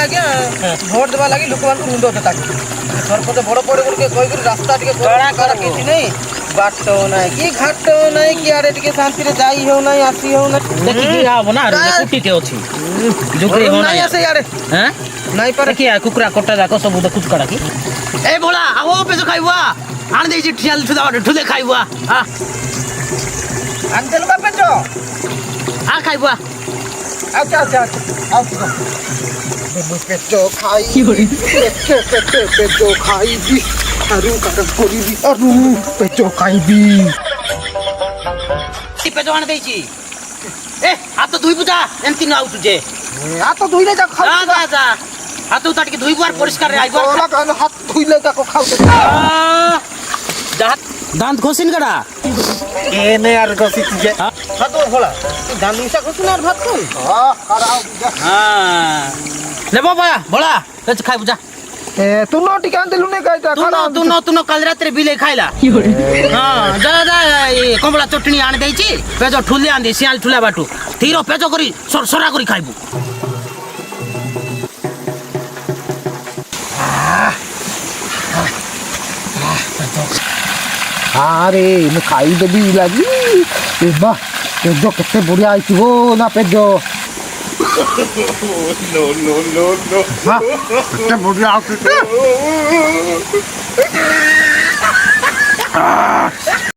ଆଜ୍ଞା ଭୋଟ ଦେବା ଲାଗି ଲୋକମାନଙ୍କୁ ମୁଣ୍ଡ ତାକୁ ସରପଞ୍ଚ ବଡ଼ ପଡ଼େ ବୋଲି କହିକି ରାସ୍ତା ଟିକେ କିଛି ନାହିଁ ବାଟ ନାହିଁ କି ଘାଟ ନାହିଁ କି ଆଡ଼େ ଟିକେ ଶାନ୍ତିରେ ଯାଇ ହେଉନାହିଁ ଆସି ହେଉନାହିଁ ଦେଖିକି ହବ ନା କୁଟିଟେ ଅଛି ଯୋଗରେ ନାହିଁ ଆସେ ଇଆଡ଼େ ନାଇଁ ପାରେ କି କୁକୁଡ଼ା କଟା ଯାକ ସବୁ ଦେଖୁଛୁ କାଡ଼ା କି ଏ ଭୋଳା ଆଉ ପେଜ ଖାଇବୁଆ ଆଣି ଦେଇଛି ଠିଆଲ ଠୁଦେ ଖାଇବୁଆ ଆଣିଦେଲୁ ବା ପେଜ ଖାଇବୁଆ ଆଚ୍ଛା ଆଚ୍ଛା ଆଚ୍ଛା ପେଜ ଖାଇବି ପେଜ ଖାଇବି ଆରୁ କାଟ କରିବି ଆରୁ ପେଜ ଖାଇବି ପେଜ ଆଣି ଦେଇଛି ଏ ହାତ ଧୋଇ ପୂଜା ଏମିତି ନ ଆଉଛୁ ଯେ ହାତ ଧୋଇଲେ ଯାକ ଖାଉ ହାତ ତା ଟିକେ ଧୋଇବୁ আর পরিষ্কার আইব হাত ধুইলে যাকো খাওতে দাঁত ঘষিন কাটা এনে আর ঘষি যে হাত ভোলা দাঁত মিশা ঘষি না আর ভাত খাই খারাও লেবো বা ভোলা খাইবু যা তু ন টিকে আনতেলু নে গাইতা তু ন কাল রাতে বিলে খাইলা যা যা কমলা চটনি আনি দেইছি পেজ ঠুলে আনি দে শিয়াল ঠুলা বাটু ধীর পেজ করি সরসরা করি খাইবু আরে মু খাইদেবি লাগি এ মা পেজ কেতে বড়িয়া আইছিবো না পেজ নো নো নো নো কেতে বড়িয়া আইছিস